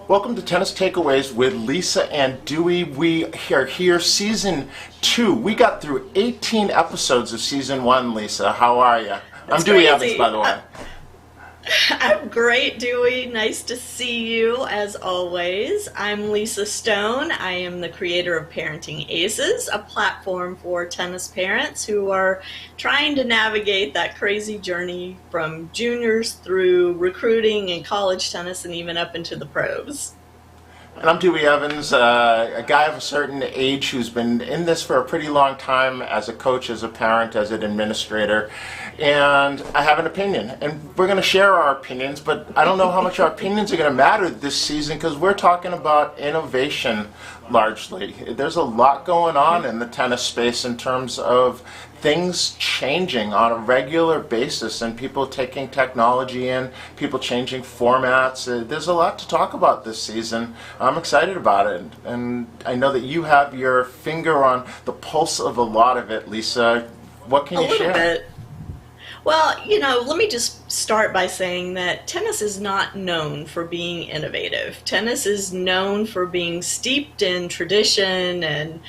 Welcome to Tennis Takeaways with Lisa and Duey. We are here, Season 2. We got through 18 episodes of Season 1, Lisa. How are you? I'm Duey Evans, by the way. I'm great, Dewey. Nice to see you, as always. I'm Lisa Stone. I am the creator of Parenting Aces, a platform for tennis parents who are trying to navigate that crazy journey from juniors through recruiting and college tennis and even up into the pros. And I'm Duey Evans, a guy of a certain age who's been in this for a pretty long time as a coach, as a parent, as an administrator. And I have an opinion. And we're going to share our opinions, but I don't know how much our opinions are going to matter this season because we're talking about innovation largely. There's a lot going on in the tennis space in terms of things changing on a regular basis and people taking technology in, people changing formats. There's a lot to talk about this season. I'm excited about it, and I know that you have your finger on the pulse of a lot of it, Lisa. What can you share? A little bit. Well, let me just start by saying that tennis is not known for being innovative. Tennis is known for being steeped in tradition and,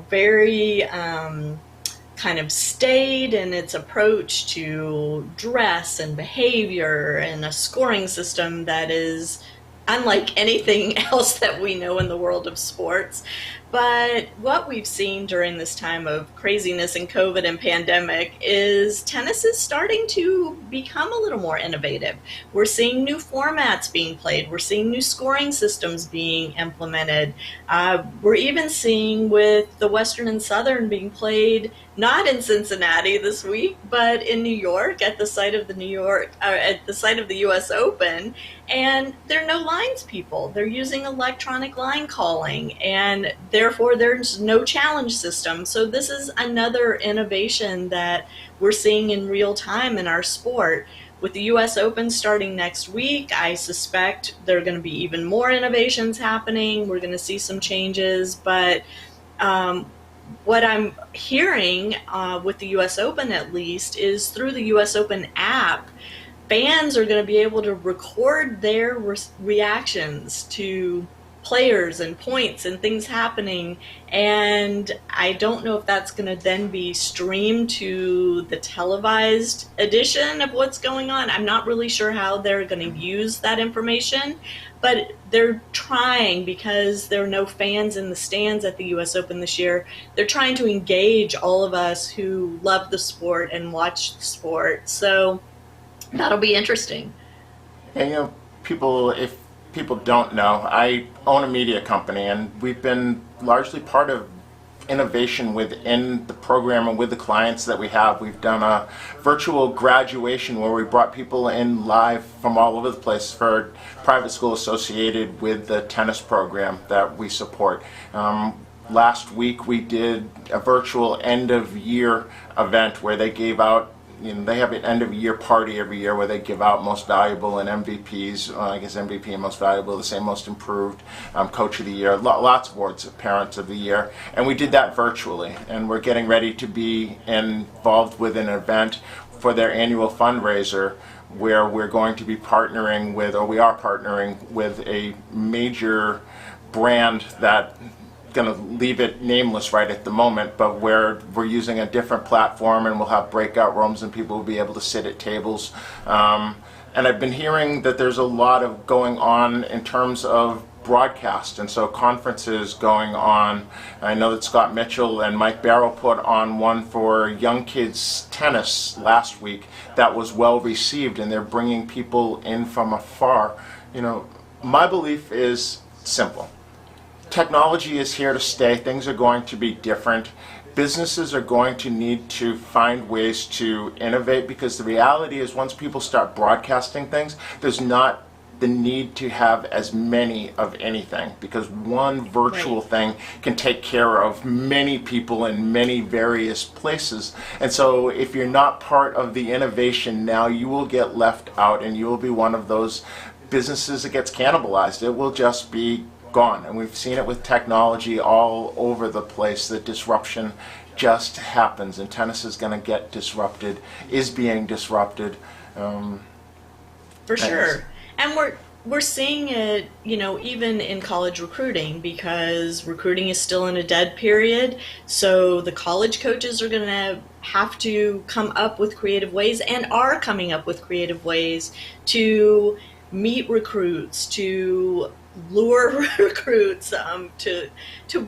very kind of staid in its approach to dress and behavior and a scoring system that is unlike anything else that we know in the world of sports. But what we've seen during this time of craziness and COVID and pandemic is tennis is starting to become a little more innovative. We're seeing new formats being played. We're seeing new scoring systems being implemented. We're even seeing with the Western and Southern being played not in Cincinnati this week, but in New York at the site of the U.S. Open. And there are no lines people. They're using electronic line calling, and therefore there's no challenge system. So this is another innovation that we're seeing in real time in our sport. With the U.S. Open starting next week, I suspect there are going to be even more innovations happening. We're going to see some changes, but what I'm hearing with the U.S. Open, at least, is through the U.S. Open app, fans are going to be able to record their reactions to players and points and things happening, and I don't know if that's going to then be streamed to the televised edition of what's going on. I'm not really sure how they're going to use that information, but they're trying, because there are no fans in the stands at the U.S. Open this year, they're trying to engage all of us who love the sport and watch the sport. So that'll be interesting. And if people don't know, I own a media company, and we've been largely part of innovation within the program and with the clients that we have. We've done a virtual graduation where we brought people in live from all over the place for private school associated with the tennis program that we support. Last week we did a virtual end of year event where they gave out, they have an end of year party every year where they give out most valuable and MVPs. I guess MVP and most valuable, the same most improved, coach of the year, lots of awards, parents of the year. And we did that virtually. And we're getting ready to be involved with an event for their annual fundraiser where we're going to be partnering with, or we are partnering with, a major brand that, going to leave it nameless right at the moment, but where we're using a different platform, and we'll have breakout rooms and people will be able to sit at tables. And I've been hearing that there's a lot of going on in terms of broadcast, and so conferences going on. I know that Scott Mitchell and Mike Barrow put on one for young kids tennis last week that was well received, and they're bringing people in from afar. My belief is simple. Technology is here to stay. Things are going to be different. Businesses are going to need to find ways to innovate, because the reality is once people start broadcasting things, there's not the need to have as many of anything, because one virtual thing can take care of many people in many various places. And so if you're not part of the innovation now, you will get left out, and you will be one of those businesses that gets cannibalized. It will just be gone. And we've seen it with technology all over the place. The disruption just happens, and tennis is going to get disrupted, is being disrupted. For sure. And we're seeing it, even in college recruiting, because recruiting is still in a dead period. So the college coaches are going to have to come up with creative ways, and are coming up with creative ways to meet recruits, to lure recruits, to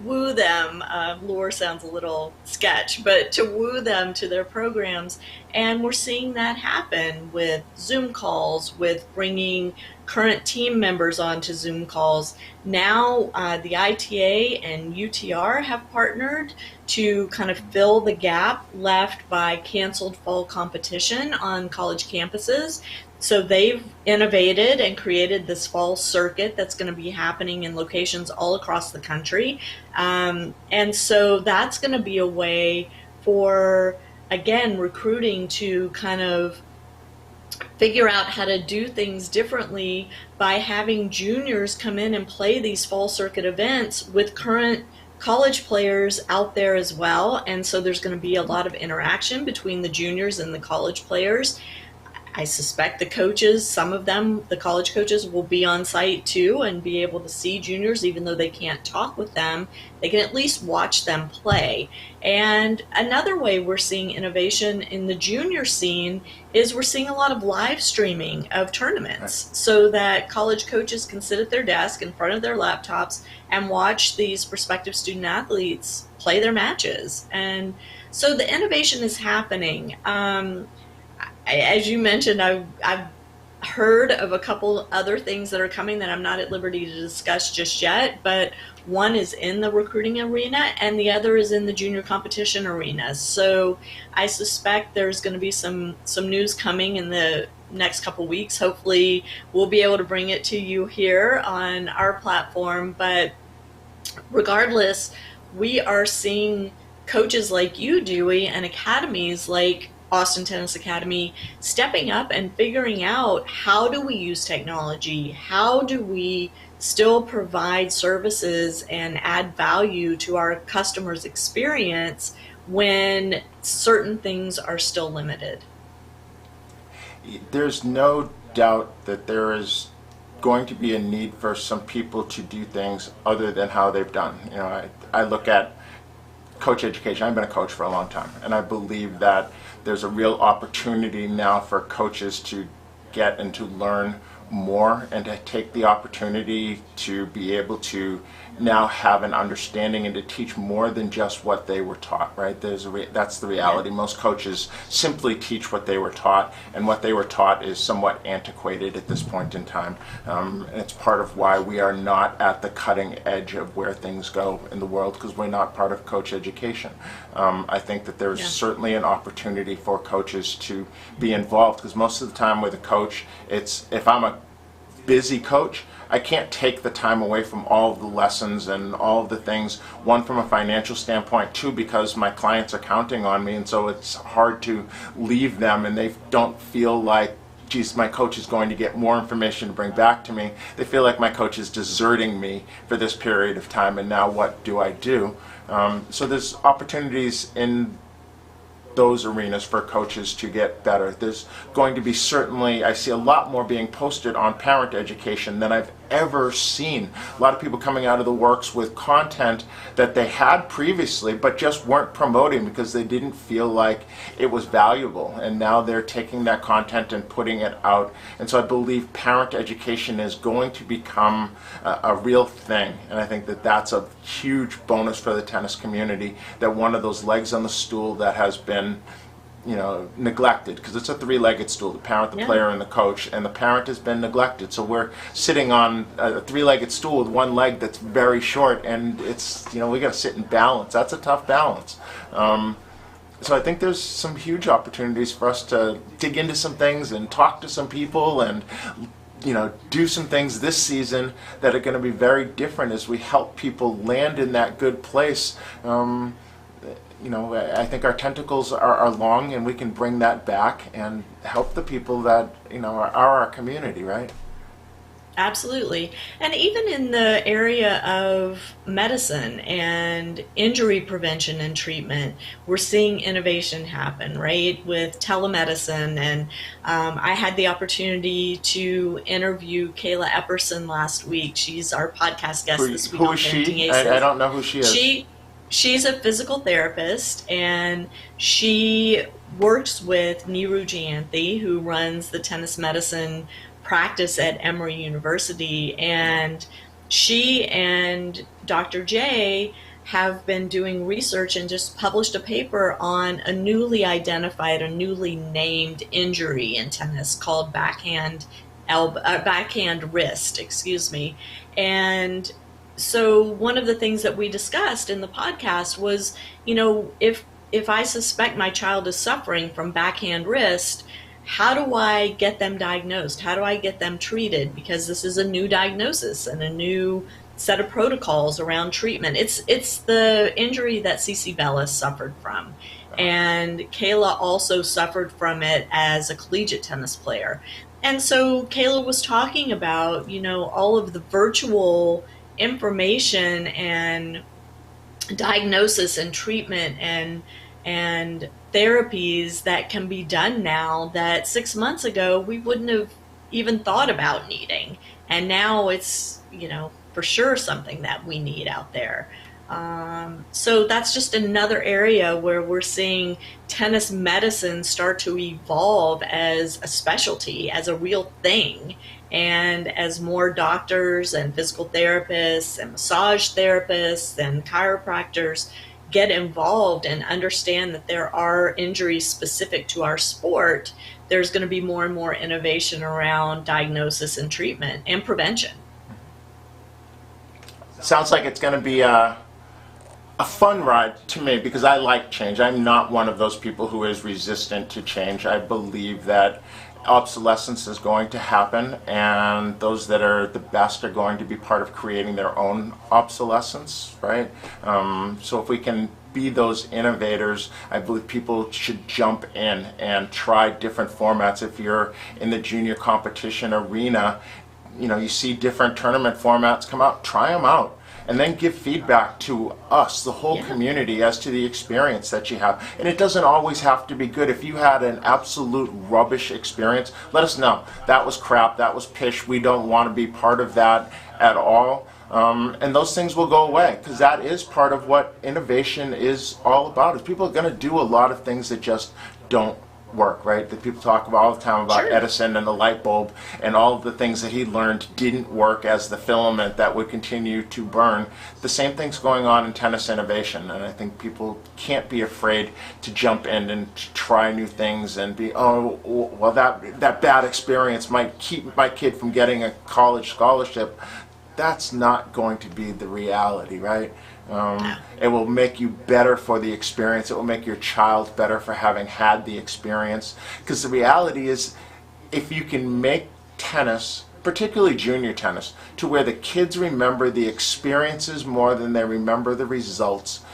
woo them. Lure sounds a little sketch, but to woo them to their programs. And we're seeing that happen with Zoom calls, with bringing current team members onto Zoom calls. Now, the ITA and UTR have partnered to kind of fill the gap left by canceled fall competition on college campuses. So they've innovated and created this fall circuit that's going to be happening in locations all across the country. And so that's going to be a way for, again, recruiting to kind of figure out how to do things differently by having juniors come in and play these fall circuit events with current college players out there as well. And so there's going to be a lot of interaction between the juniors and the college players. I suspect the coaches, some of them, the college coaches, will be on site too and be able to see juniors, even though they can't talk with them. They can at least watch them play. And another way we're seeing innovation in the junior scene is we're seeing a lot of live streaming of tournaments, so that college coaches can sit at their desk in front of their laptops and watch these prospective student athletes play their matches. And so the innovation is happening. As you mentioned, I've heard of a couple other things that are coming that I'm not at liberty to discuss just yet, but one is in the recruiting arena and the other is in the junior competition arena. So I suspect there's going to be some news coming in the next couple weeks. Hopefully we'll be able to bring it to you here on our platform, but regardless, we are seeing coaches like you, Dewey, and academies like Austin Tennis Academy stepping up and figuring out, how do we use technology? How do we still provide services and add value to our customers' experience when certain things are still limited? There's no doubt that there is going to be a need for some people to do things other than how they've done. I look at coach education. I've been a coach for a long time, and I believe that there's a real opportunity now for coaches to get and to learn more and to take the opportunity to be able to now have an understanding and to teach more than just what they were taught, right? That's the reality. Most coaches simply teach what they were taught, and what they were taught is somewhat antiquated at this point in time. And it's part of why we are not at the cutting edge of where things go in the world, because we're not part of coach education. I think that there's certainly an opportunity for coaches to be involved, because most of the time with a coach, it's, if I'm a busy coach, I can't take the time away from all of the lessons and all of the things, one, from a financial standpoint, two, because my clients are counting on me, and so it's hard to leave them and they don't feel like, geez, my coach is going to get more information to bring back to me. They feel like my coach is deserting me for this period of time, and now what do I do? So there's opportunities in those arenas for coaches to get better. There's going to be, certainly, I see a lot more being posted on parent education than I've ever seen. A lot of people coming out of the works with content that they had previously but just weren't promoting because they didn't feel like it was valuable, and now they're taking that content and putting it out. And so I believe parent education is going to become a real thing, and I think that that's a huge bonus for the tennis community, that one of those legs on the stool that has been neglected, because it's a three-legged stool, the parent, the player, and the coach, and the parent has been neglected. So we're sitting on a three-legged stool with one leg that's very short, and it's, we got to sit and balance. That's a tough balance. So I think there's some huge opportunities for us to dig into some things and talk to some people and do some things this season that are going to be very different as we help people land in that good place. I think our tentacles are long, and we can bring that back and help the people that are our community, right? Absolutely. And even in the area of medicine and injury prevention and treatment, we're seeing innovation happen, right? With telemedicine. And I had the opportunity to interview Kayla Epperson last week. She's our podcast guest this week Who on is Parenting she? I Aces. don't know who she is. She she's a physical therapist, and she works with Neeru Jayanthi, who runs the tennis medicine practice at Emory University. And she and Dr. J have been doing research and just published a paper on a newly identified, a newly named injury in tennis called backhand wrist, excuse me. And so one of the things that we discussed in the podcast was, if I suspect my child is suffering from backhand wrist, how do I get them diagnosed? How do I get them treated? Because this is a new diagnosis and a new set of protocols around treatment. It's the injury that Cici Bellis suffered from. And Kayla also suffered from it as a collegiate tennis player. And so Kayla was talking about, all of the virtual information and diagnosis and treatment and therapies that can be done now that 6 months ago we wouldn't have even thought about needing. And now it's, for sure something that we need out there. So that's just another area where we're seeing tennis medicine start to evolve as a specialty, as a real thing. And as more doctors and physical therapists and massage therapists and chiropractors get involved and understand that there are injuries specific to our sport, there's going to be more and more innovation around diagnosis and treatment and prevention. Sounds like it's going to be a fun ride to me because I like change. I'm not one of those people who is resistant to change. I believe that obsolescence is going to happen, and those that are the best are going to be part of creating their own obsolescence, right? So if we can be those innovators, I believe people should jump in and try different formats. If you're in the junior competition arena, you see different tournament formats come out, try them out. And then give feedback to us, the whole community, as to the experience that you have. And it doesn't always have to be good. If you had an absolute rubbish experience, let us know. That was crap, that was pish, we don't want to be part of that at all. And those things will go away, because that is part of what innovation is all about. Is people are going to do a lot of things that just don't work, right? That people talk about all the time about Edison and the light bulb and all of the things that he learned didn't work as the filament that would continue to burn. The same thing's going on in tennis innovation, and I think people can't be afraid to jump in and try new things and be, well, that bad experience might keep my kid from getting a college scholarship. That's not going to be the reality, right? It will make you better for the experience. It will make your child better for having had the experience. Because the reality is, if you can make tennis, particularly junior tennis, to where the kids remember the experiences more than they remember the results,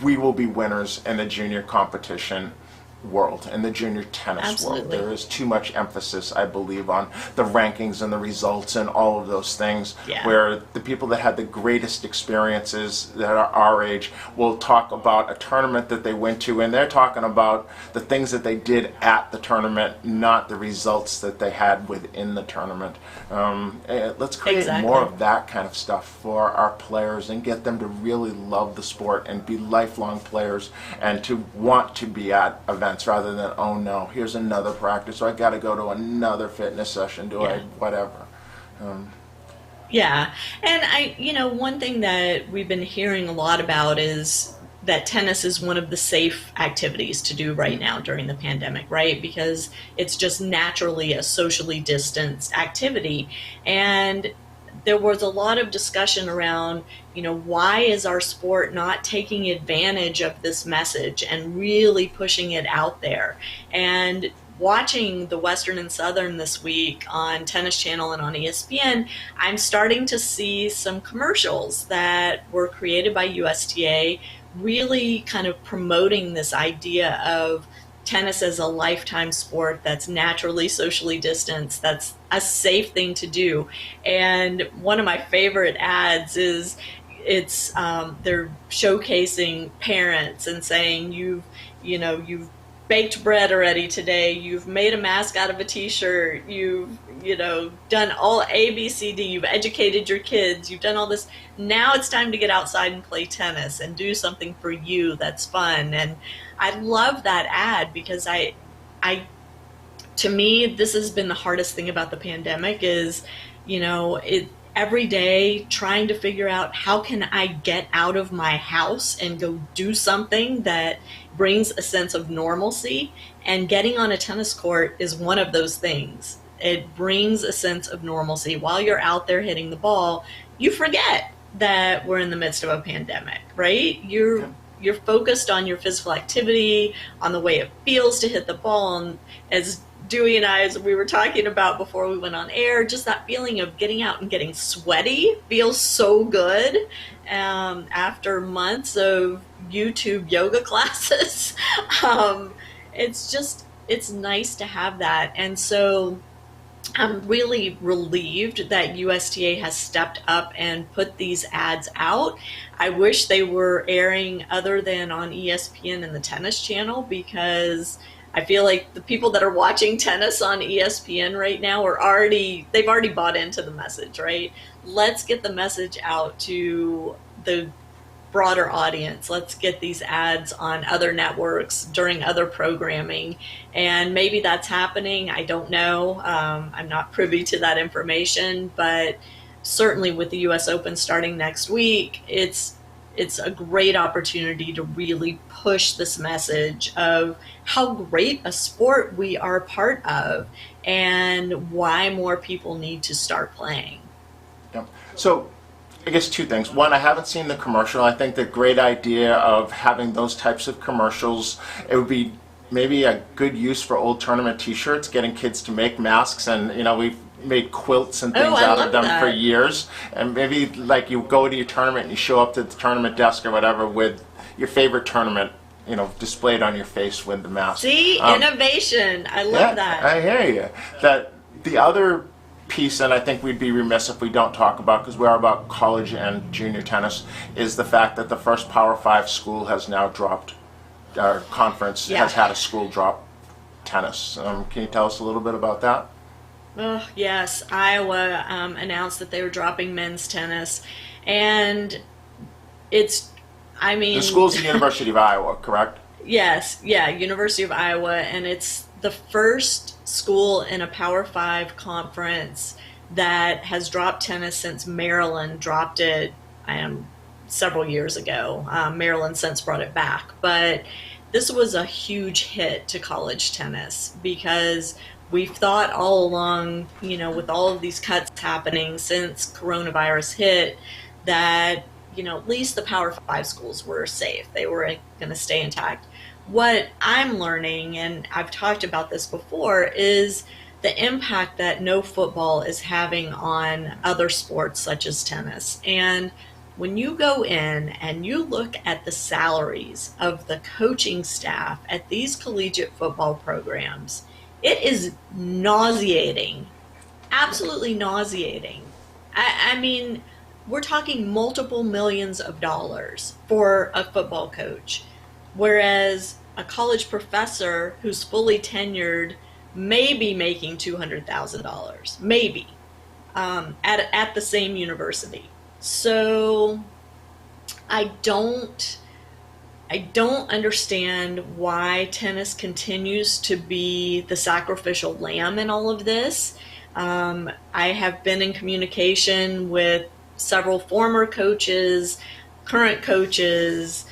we will be winners in the junior competition world, in the junior tennis world. There is too much emphasis, I believe, on the rankings and the results and all of those things, where the people that had the greatest experiences that are our age will talk about a tournament that they went to, and they're talking about the things that they did at the tournament, not the results that they had within the tournament. Let's create more of that kind of stuff for our players and get them to really love the sport and be lifelong players and to want to be at events rather than, oh no, here's another practice, so I got to go to another fitness session, whatever. And one thing that we've been hearing a lot about is that tennis is one of the safe activities to do right now during the pandemic, right? Because it's just naturally a socially distanced activity. And there was a lot of discussion around, why is our sport not taking advantage of this message and really pushing it out there? And watching the Western and Southern this week on Tennis Channel and on ESPN, I'm starting to see some commercials that were created by USTA really kind of promoting this idea of tennis as a lifetime sport that's naturally socially distanced, that's a safe thing to do. And one of my favorite ads is they're showcasing parents and saying you've baked bread already today, you've made a mask out of a t-shirt, you've done all ABCD, you've educated your kids, you've done all this. Now it's time to get outside and play tennis and do something for you that's fun. And I love that ad because to me, this has been the hardest thing about the pandemic is, every day trying to figure out how can I get out of my house and go do something that brings a sense of normalcy. And getting on a tennis court is one of those things. It brings a sense of normalcy. While you're out there hitting the ball, you forget that we're in the midst of a pandemic, right? You're focused on your physical activity, on the way it feels to hit the ball. And as Duey and I, as we were talking about before we went on air, just that feeling of getting out and getting sweaty feels so good after months of YouTube yoga classes. It's nice to have that. And so I'm really relieved that USTA has stepped up and put these ads out. I wish they were airing other than on ESPN and the Tennis Channel, because I feel like the people that are watching tennis on ESPN right now they've already bought into the message, right? Let's get the message out to the broader audience. Let's get these ads on other networks during other programming. And maybe that's happening. I don't know. I'm not privy to that information, but certainly with the US Open starting next week, it's a great opportunity to really push this message of how great a sport we are a part of and why more people need to start playing. Yeah. So I guess two things. One, I haven't seen the commercial. I think the great idea of having those types of commercials, it would be maybe a good use for old tournament t-shirts, getting kids to make masks, and we've made quilts and things out of them for years. And maybe like you go to your tournament and you show up to the tournament desk or whatever with your favorite tournament, displayed on your face with the mask. See, innovation. I love that. I hear you. That the other piece, and I think we'd be remiss if we don't talk about, because we are about college and junior tennis, is the fact that the first Power 5 school has now dropped, our conference has had a school drop tennis. Can you tell us a little bit about that? Oh, yes. Iowa announced that they were dropping men's tennis. And the school's the University of Iowa, correct? Yes. Yeah, University of Iowa. And it's the first school in a Power 5 conference that has dropped tennis since Maryland dropped it several years ago. Maryland since brought it back. But this was a huge hit to college tennis because we've thought all along, with all of these cuts happening since coronavirus hit, that, at least the Power 5 schools were safe. They were going to stay intact. What I'm learning, and I've talked about this before, is the impact that no football is having on other sports such as tennis. And when you go in and you look at the salaries of the coaching staff at these collegiate football programs, it is nauseating, absolutely nauseating. I mean, we're talking multiple millions of dollars for a football coach, whereas a college professor who's fully tenured may be making $200,000, maybe, at the same university. So I don't understand why tennis continues to be the sacrificial lamb in all of this. I have been in communication with several former coaches, current coaches,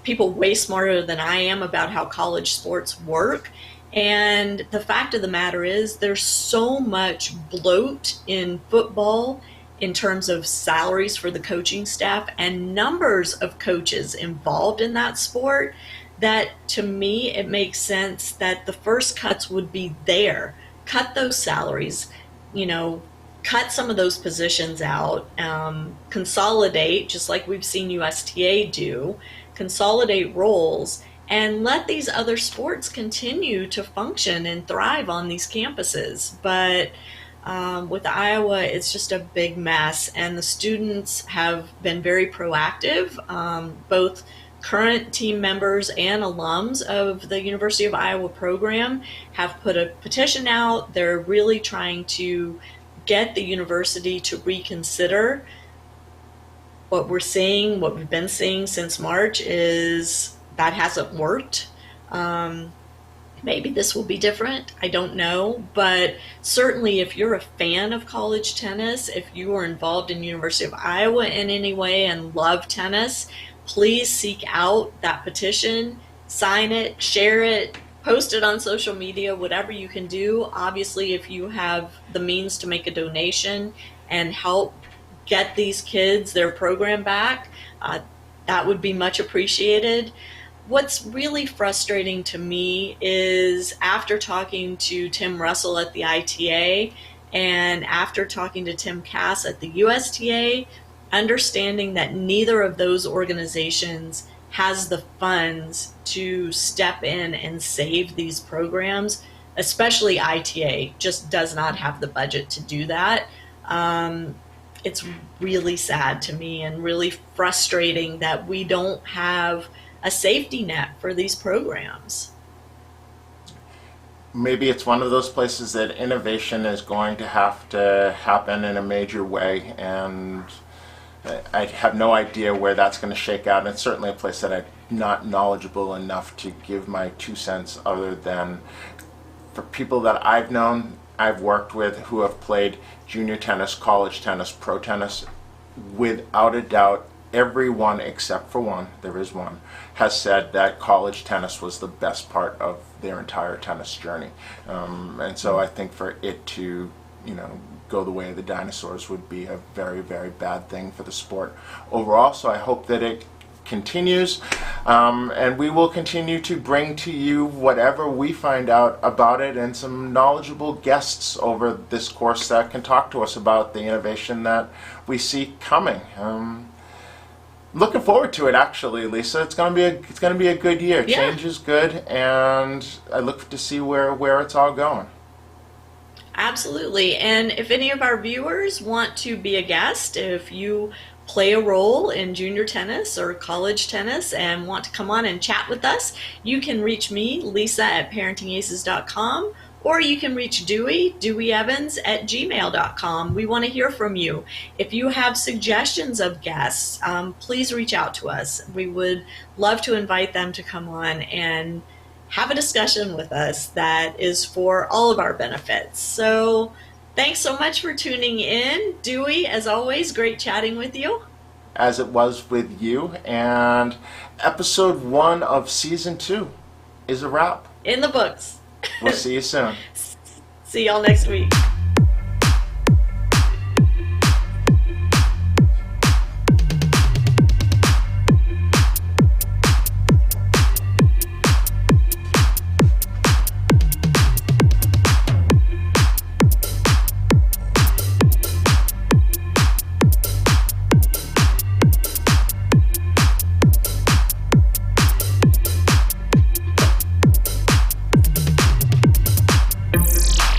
people way smarter than I am about how college sports work. And the fact of the matter is there's so much bloat in football in terms of salaries for the coaching staff and numbers of coaches involved in that sport, that to me it makes sense that the first cuts would be there. Cut those salaries, cut some of those positions out, consolidate, just like we've seen USTA do, consolidate roles, and let these other sports continue to function and thrive on these campuses. But With Iowa, it's just a big mess, and the students have been very proactive. Both current team members and alums of the University of Iowa program have put a petition out. They're really trying to get the university to reconsider. What we're seeing, what we've been seeing since March, is that hasn't worked. Um, Maybe this will be different. I don't know. But certainly, if you're a fan of college tennis, if you are involved in University of Iowa in any way and love tennis, please seek out that petition, sign it, share it, post it on social media, whatever you can do. Obviously, if you have the means to make a donation and help get these kids their program back, that would be much appreciated. What's really frustrating to me is after talking to Tim Russell at the ITA and after talking to Tim Cass at the USTA, understanding that neither of those organizations has the funds to step in and save these programs, especially ITA just does not have the budget to do that. It's really sad to me and really frustrating that we don't have a safety net for these programs. Maybe it's one of those places that innovation is going to have to happen in a major way, and I have no idea where that's going to shake out. And it's certainly a place that I'm not knowledgeable enough to give my 2 cents, other than for people that I've known, I've worked with, who have played junior tennis, college tennis, pro tennis, without a doubt, everyone except for one, there is one, has said that college tennis was the best part of their entire tennis journey. And so I think for it to, go the way of the dinosaurs would be a very, very bad thing for the sport overall. So I hope that it continues, and we will continue to bring to you whatever we find out about it, and some knowledgeable guests over this course that can talk to us about the innovation that we see coming. Looking forward to it, actually, Lisa. It's gonna be a good year. Yeah. Change is good, and I look to see where it's all going. Absolutely. And if any of our viewers want to be a guest, if you play a role in junior tennis or college tennis and want to come on and chat with us, you can reach me, Lisa, at parentingaces.com, or you can reach Duey Evans at gmail.com. We want to hear from you. If you have suggestions of guests, please reach out to us. We would love to invite them to come on and have a discussion with us that is for all of our benefits. So thanks so much for tuning in. Duey, as always, great chatting with you. As it was with you, and episode 1 of season 2 is a wrap. In the books. We'll see you soon. See y'all next week.